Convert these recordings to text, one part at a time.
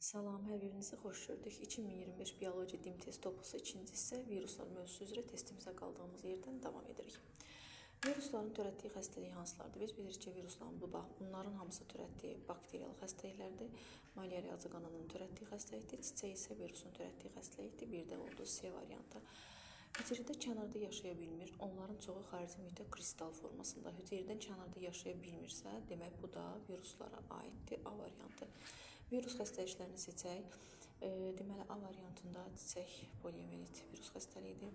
Salam, hər birinizi xoş gördük. 2025 Bioloji Dim test topusu ikinci hissə viruslar mövzusu üzrə testimizə qaldığımız yerdən davam edirik. Virusların törətdiyi xəstəlik hansılardır? Biz bilirik ki, virusların bunların hamısı törətdiyi bakterial xəstəliklərdir. Malyariya acı qanının törətdiyi xəstəlikdir. Çiçək isə virusun törətdiyi xəstəlikdir. Bir də oldu C variantı. Hüceyrədə kənarda yaşaya bilmir. Onların çoxu xarici mühitdə kristal formasında. Hüceyrədən kənarda yaşaya bilmirsə, demək bu da viruslara aiddir. A variantı. Virus xəstəliklərini seçək. Deməli, A variantında çiçək poliomiyelit virus xəstəliyidir.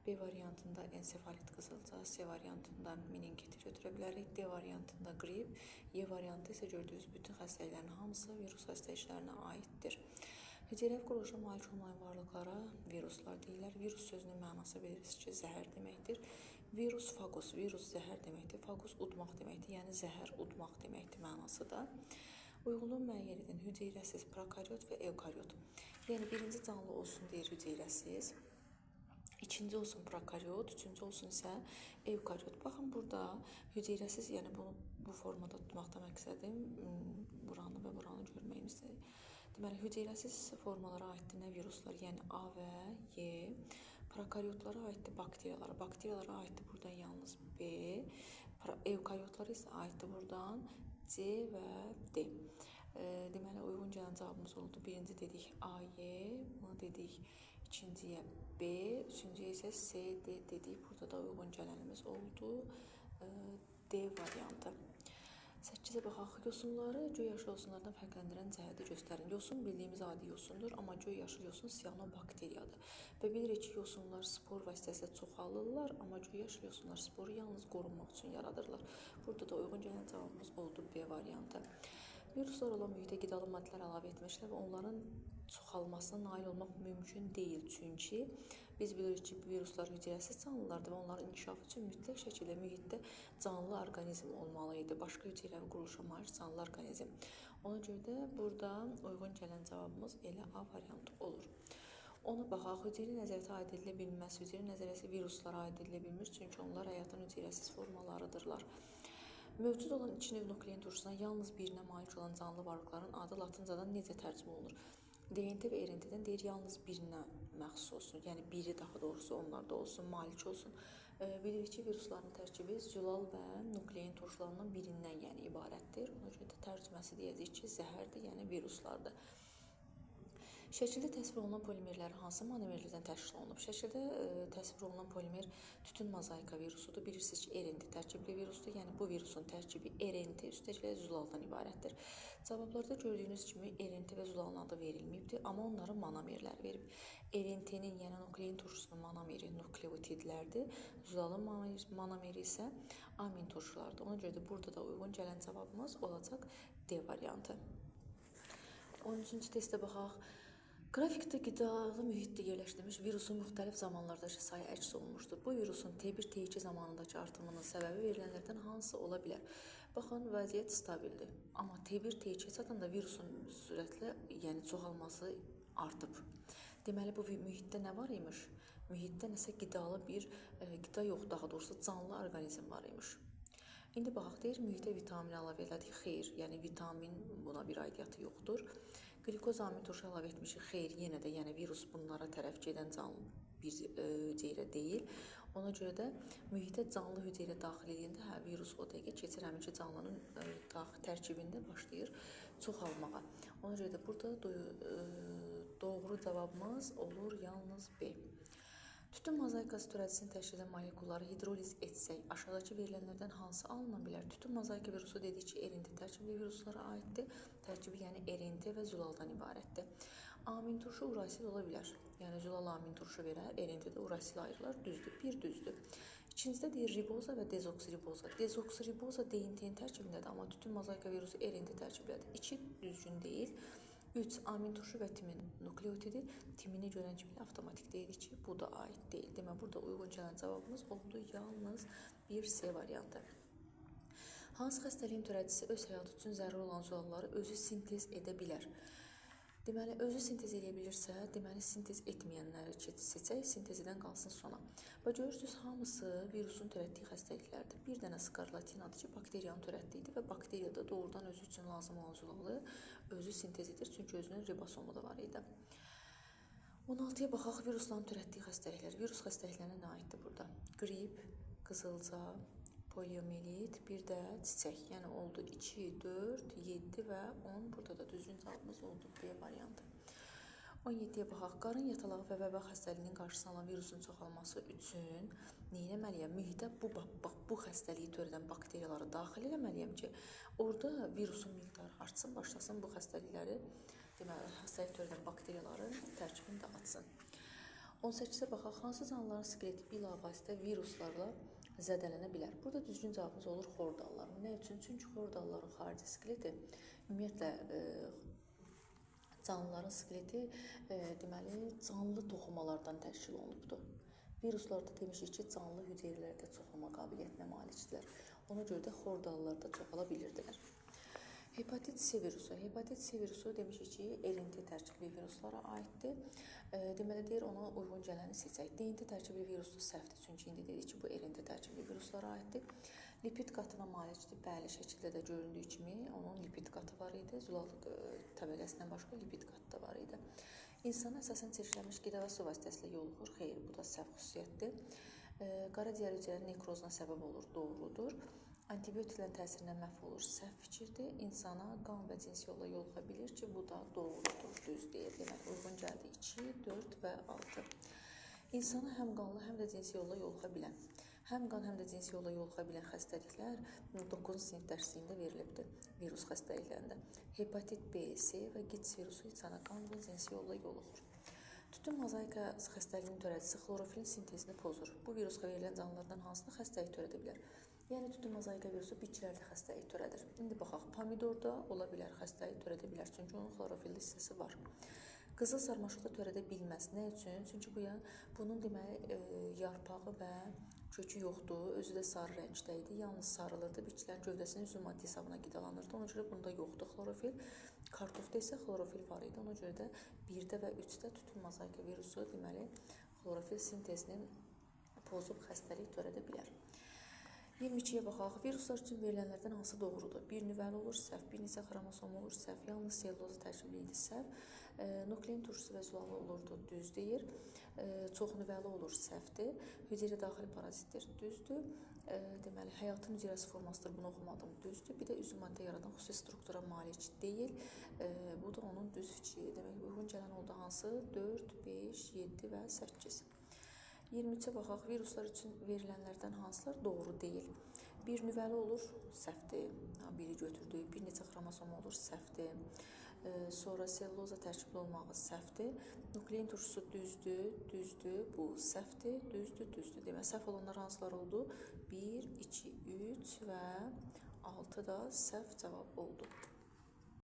B variantında ensefalit qızılca, C variantında meningiti götürə bilərik. D variantında qrip, Y variantı isə gördüyünüz bütün xəstəliklərin hamısı virus xəstəliklərinə aiddir. Hüceyrəvi quruluşa malik olmayan varlıqlara viruslar deyirlər. Virus sözünün mənası bilirsiniz ki, zəhər deməkdir. Virus, fagus, virus zəhər deməkdir. Fagus udmaq deməkdir, yəni zəhər udmaq deməkdir mənası da. Uyğunluğu müəyyən edin. Hüceyrəsiz, prokaryot və evkaryot. Yəni birinci canlı olsun deyir hüceyrəsiz. İkinci olsun prokaryot, üçüncü olsun isə evkaryot. Baxın burada hüceyrəsiz, yəni bu formada tutmaqda məqsədim buranı və buranı görməyimizdir. Deməli, hüceyrəsiz formalara aiddir nə viruslar, yəni A və Y. Prokaryotlara aiddir bakteriyalara. Bakteriyalara aiddir buradan yalnız B. Evkaryotlara isə aiddir buradan C və D. Deməli, uyğun gələn cavabımız oldu. Birinci dedik A, Y, buna dedik ikinciyə B, üçüncüyə isə C, D dedik. Burada da uyğun gələnimiz oldu. D variantı. 8-ə baxaq. Yosunları göy yaşıl yosunlardan fərqləndirən cəhəti göstərin. Yosun bildiyimiz adi yosundur, amma göy yaşıl yosun siyanobakteriyadır. Və bilirik ki, yosunlar spor vasitəsilə çoxalırlar, amma göy yaşıl yosunlar sporu yalnız qorunmaq üçün yaradırlar. Burada da uyğun gələn cavabımız oldu B variantı. Viruslar olan mühitə qidalı maddələr əlavə etmişlər və onların çoxalmasına nail olmaq mümkün deyil. Çünki biz bilirik ki, viruslar hüceyrəsiz canlılardır və onların inkişafı üçün mütləq şəkildə mühitdə canlı orqanizm olmalı idi. Başqa hüceyrəvi quruluşa malik canlı orqanizm. Ona görə də burada uyğun gələn cavabımız elə A variantı olur. Ona baxaq, hüceyri nəzarətə aid edilə bilməz. Hüceyri nəzarəti viruslara aid edilə bilmir, çünki onlar həyatın hüceyrəsiz formalarıdırlar. Mövcud olan iki növ nuklein turşusuna yalnız birinə malik olan canlı varlıqların adı latincadan necə tərcümə olunur? DNT və RNT-dən deyir yalnız birinə məxsus olsun, yəni biri daha doğrusu onlarda olsun, malik olsun. Bilirik ki, virusların tərkibi zülal və nuklein turşularından birindən yəni ibarətdir. Ona görə də tərcüməsi deyəcək ki, zəhərdir, yəni viruslardır. Şəkildə təsvir olunan polimerlərin hansı monomerlərdən təşkil olunub? Şəkildə təsvir olunan polimer tütün mozaika virusudur. Bilirsiniz ki, RNT tərkibli virusdur. Yəni bu virusun tərkibi RNT üstəgələ zulaldan ibarətdir. Cavablarda gördüyünüz kimi RNT və zulalın adı verilməyibdir, amma onların monomerləri verib. RNT-nin, yəni nuklein turşusunun monomeri nukleotidlərdir. Zulalın monomeri isə amin turşulardır. Ona görə də burada da uyğun gələn cavabımız olacaq D variantı. 13-cü testə baxaq. Qrafikdə qidalı mühitdə yerləşdirilmiş virusun müxtəlif zamanlardakı sayı əks olunmuşdur. Bu virusun T1, T2 zamanındakı artımının səbəbi verilənlərdən hansı ola bilər? Baxın, vəziyyət stabildir. Amma T1, T2 çatanda virusun sürətlə, yəni çoxalması artıb. Deməli, bu mühitdə nə var imiş? Mühitdə nəsə qidalı bir, qida yox, daha doğrusu canlı orqanizm var imiş. İndi baxaq, deyir, mühitə vitamin əlavə elədik, xeyr, yəni vitamin buna bir aidiyyatı yoxdur. Glikoz amin turşu əlavə etmişik, xeyr, yenə də yəni virus bunlara tərəf gedən canlı bir hüceyrə deyil. Ona görə də mühitə canlı hüceyrə daxil edəndə virus o dəqiqə keçir həminki canlının tərkibində başlayır çoxalmağa. Ona görə də burada doğru cavabımız olur yalnız B. Tütün mozaikası törədicisini təşkil edən molekulları hidroliz etsək, aşağıdakı verilənlərdən hansı alına bilər? Tütün mozaika virusu dedik ki, RNT tərkibli viruslara aiddir. Tərkibi yəni RNT və zulaldan ibarətdir. Amin turşu urasil ola bilər. Yəni zulal amin turşu verər, RNT də urasil ayrılar, düzdür, bir düzdür. İkincidə deyir riboza və dezoksiriboza. Dezoksiriboza DNT-nin tərkibindədir, amma tütün mozaika virusu RNT tərkibindədir. 2 düzgün deyil. 3. Amin turşu və timin nukleotidi. Timini görən kimi avtomatik deyirik ki, bu da aid deyil. Demək, burada uyğun gələn cavabımız oldu yalnız bir C variantı. Hansı xəstəliyin törədicisi öz həyatı üçün zəruri olan zulalları özü sintez edə bilər? Deməli, özü sintez edə bilirsə, deməli, sintez etməyənləri seçək, sintez edən qalsın sona. Və görürsünüz, hamısı virusun törətdiyi xəstəliklərdir. Bir dənə skarlatinadır ki, bakteriyanın törətdiyidir və bakteriya da doğrudan özü üçün lazım olan zulalı özü sintez edir, çünki özünün ribosomu da var idi. 16-ya baxaq, virusların törətdiyi xəstəliklər. Virus xəstəliklərinə nə aiddir burada? Qrip, qızılca, poliomiyelit, bir də çiçək. Yəni oldu 2, 4, 7 və 10. Burada da düzgün cavabımız oldu B variantı. 17-yə baxaq. Qarın yatalağı və vəba xəstəliyinin qarşısını alan virusun çoxalması üçün nə etməliyəm? Mühitə bu xəstəliyi törədən bakteriyaları daxil eləməliyəm ki, orada virusun miqdarı artsın, başlasın bu xəstəlikləri, deməli, xəstəlik törədən bakteriyaların tərkibini də atsın. 18-ə baxaq. Hansı canlıların skeleti bilavasitə viruslarla zədələnə bilər? Burada düzgün cavabımız olur xordallar. Nə üçün? Çünki xordalların xarici skeleti ümumiyyətlə canlıların skeleti deməli canlı toxumalardan təşkil olunubdur. Viruslarda demişik ki, canlı hüceyrələrdə çoxalma qabiliyyətinə malikdirlər. Ona görə də xordallarda çoxala bilirdilər. Hepatit C virusu. Hepatit C virusu demişik ki, RNT tərkibli viruslara aiddir. Deməli, deyir ona uyğun gələni seçək. DNT tərkibli viruslu səhvdir, çünki indi dedik ki, bu RNT tərkibli viruslara aiddir. Lipid qatına malikdir. Bəli, şəkildə də göründüyü kimi onun lipid qatı var idi. Zülallı təbəqəsindən başqa lipid qatı da var idi. İnsana əsasən çirklənmiş qida və su vasitəsilə yoluxur. Xeyr, bu da səhv xüsusiyyətdir. Qaraciyər hüceyrənin nekrozuna səbəb olur. Doğrudur. Antibiotiklərin təsirindən məhv olur. Səhv fikirdir. İnsana qan və cinsi yolla yoluxa bilir ki, bu da doğrudur, düz deyil. Deməli, uyğun gəldi 2, 4 və 6. İnsana həm qanlı, həm də cinsi yolla yoluxa bilən, həm qan, həm də cinsi yolla yoluxa bilən xəstəliklər 9-cu sinif dərsliyində verilibdir virus xəstəliklərində. Hepatit B, C və GITS virusu insana qan və cinsi yolla yoluxur. Tütün mozaika xəstəliyinin törədicisi xlorofilin sintezini pozur. Bu virusqa verilən canlılardan hansını xəstəlik törədə bilər? Yəni, tütün mozaika virusu bitkilərdə xəstəlik törədir. İndi baxaq, pomidorda ola bilər, xəstəlik törədə bilər, çünki onun xlorofilli hissəsi var. Qızıl sarmaşıqda törədə bilməz. Nə üçün? Çünki bunun deməli, yarpağı və kökü yoxdur, özü də sarı rəngdə idi, yalnız sarılırdı, bitkilərin gövdəsinin üzüm maddi hesabına qidalanırdı. Ona görə bunda yoxdur xlorofil. Kartofda isə xlorofil var idi, ona görə də 1-də və 3-də tütün mozaika virusu deməli, xlorofil sintezini pozub xəstəlik törədə bilər. 22-yə baxaq. Viruslar üçün verilənlərdən hansı doğrudur? Bir nüvəli olur, səhv. Bir neçə xromosom olur, səhv. Yalnız selluloza tərkibli idi, səhv. Nuklein turşusu və zulalı olurdu, düz deyir. Çox nüvəli olur, səhvdir. Hüceyrə daxili parazitdir, düzdür. Deməli, həyatın hüceyrəsi formasıdır, bunu oxumadım, düzdür. Bir də üzüm maddə yaradan xüsusi struktura malik deyil. Bu da onun düz fikri. Demək, uyğun gələn oldu hansı? 4, 5, 7 və 8. 23-ə baxaq. Viruslar üçün verilənlərdən hansılar doğru deyil? Bir nüvəli olur, səhvdir. Biri götürdük. Bir neçə xromosom olur, səhvdir. Sonra selluloza tərkibli olmağı səhvdir. Nuklein turşusu düzdür, düzdür. Bu səhvdir, düzdür, düzdür. Demək, səhv olanlar hansılar oldu? 1, 2, 3 və 6 da səhv cavab oldu.